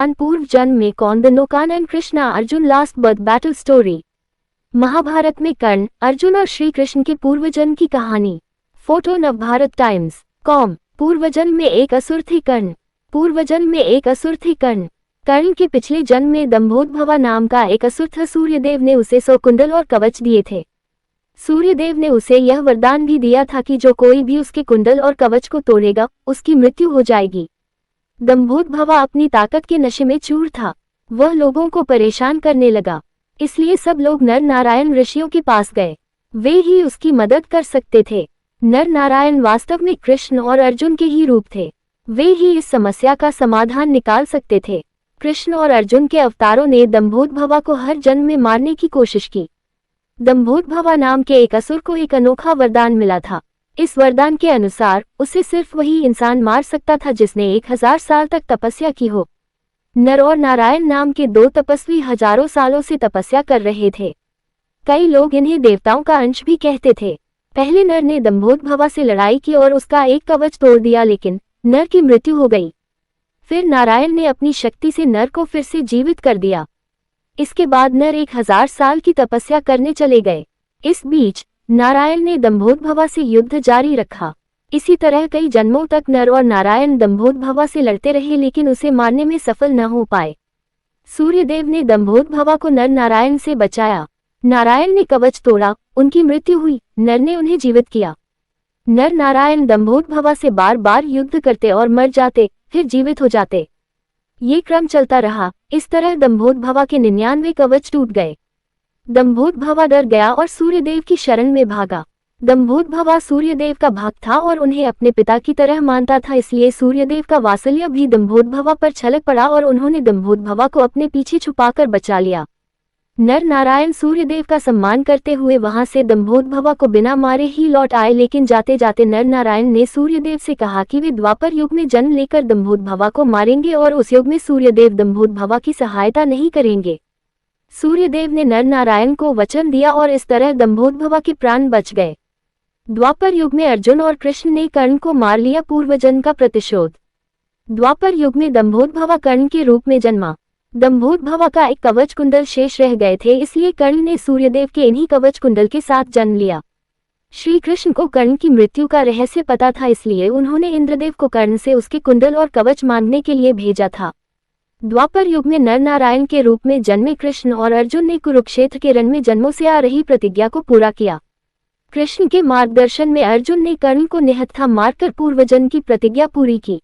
पूर्व जन्म में कौन? द नोकान and Krishna Arjun last birth battle story. Mahabharat में कर्ण, अर्जुन और श्री कृष्ण के पूर्व जन्म की कहानी। Photo Navbharat times. कॉम। पूर्व जन्म में एक असुर थे कर्ण। पूर्व जन्म में एक असुर थे कर्ण। कर्ण के पिछले जन्म में दंभोदभवा नाम का एक असुर था। सूर्यदेव ने उसे 100 कुंडल और कवच दिए थे। सूर्यदेव ने उसे यह वरदान भी दिया था कि जो कोई भी उसके कुंडल और कवच को तोड़ेगा उसकी मृत्यु हो जाएगी। दंभोदभवा अपनी ताकत के नशे में चूर था। वह लोगों को परेशान करने लगा, इसलिए सब लोग नर नारायण ऋषियों के पास गए। वे ही उसकी मदद कर सकते थे। नर नारायण वास्तव में कृष्ण और अर्जुन के ही रूप थे। वे ही इस समस्या का समाधान निकाल सकते थे। कृष्ण और अर्जुन के अवतारों ने दंभोदभवा को हर जन्म में मारने की कोशिश की। दंभोदभवा नाम के एक असुर को एक अनोखा वरदान मिला था। इस वरदान के अनुसार उसे सिर्फ वही इंसान मार सकता था जिसने 1000 साल तक तपस्या की हो। नर और नारायण नाम के दो तपस्वी हजारों सालों से तपस्या कर रहे थे। कई लोग इन्हें देवताओं का अंश भी कहते थे। पहले नर ने दंभोदभवा से लड़ाई की और उसका एक कवच तोड़ दिया, लेकिन नर की मृत्यु हो गई। फिर नारायण ने अपनी शक्ति से नर को फिर से जीवित कर दिया। इसके बाद नर 1000 साल की तपस्या करने चले गए। इस बीच नारायण ने दंभोदभवा से युद्ध जारी रखा। इसी तरह कई जन्मों तक नर और नारायण दंभोदभवा से लड़ते रहे, लेकिन उसे मारने में सफल न हो पाए। सूर्यदेव ने दंभोदभवा को नर नारायण से बचाया। नारायण ने कवच तोड़ा, उनकी मृत्यु हुई। नर ने उन्हें जीवित किया। नर नारायण दंभोदभवा से बार बार युद्ध करते और मर जाते, फिर जीवित हो जाते। ये क्रम चलता रहा। इस तरह दंभोदभवा के 99 कवच टूट गए। दंभोदभवा डर गया और सूर्यदेव की शरण में भागा। दंभोदभवा सूर्यदेव का भक्त था और उन्हें अपने पिता की तरह मानता था, इसलिए सूर्यदेव का वात्सल्य भी दंभोदभवा पर छलक पड़ा और उन्होंने दंभोदभवा को अपने पीछे छुपाकर बचा लिया। नर नारायण सूर्यदेव का सम्मान करते हुए वहां से दंभोदभवा को बिना मारे ही लौट आए, लेकिन जाते जाते नर नारायण ने सूर्यदेव से कहा कि वे द्वापर युग में जन्म लेकर दंभोदभवा को मारेंगे और उस युग में सूर्यदेव दंभोदभवा की सहायता नहीं करेंगे। सूर्यदेव ने नर नारायण को वचन दिया और इस तरह दंभोदभवा के प्राण बच गए। द्वापर युग में अर्जुन और कृष्ण ने कर्ण को मार लिया। पूर्वजन्म का प्रतिशोध। द्वापर युग में दंभोदभवा कर्ण के रूप में जन्मा। दंभोदभवा का एक कवच कुंडल शेष रह गए थे, इसलिए कर्ण ने सूर्यदेव के इन्हीं कवच कुंडल के साथ जन्म लिया। श्री कृष्ण को कर्ण की मृत्यु का रहस्य पता था, इसलिए उन्होंने इंद्रदेव को कर्ण से उसके कुंडल और कवच मांगने के लिए भेजा था। द्वापर युग में नर नारायण के रूप में जन्मे कृष्ण और अर्जुन ने कुरुक्षेत्र के रण में जन्मों से आ रही प्रतिज्ञा को पूरा किया। कृष्ण के मार्गदर्शन में अर्जुन ने कर्ण को निहत्था मारकर पूर्वजन्म की प्रतिज्ञा पूरी की।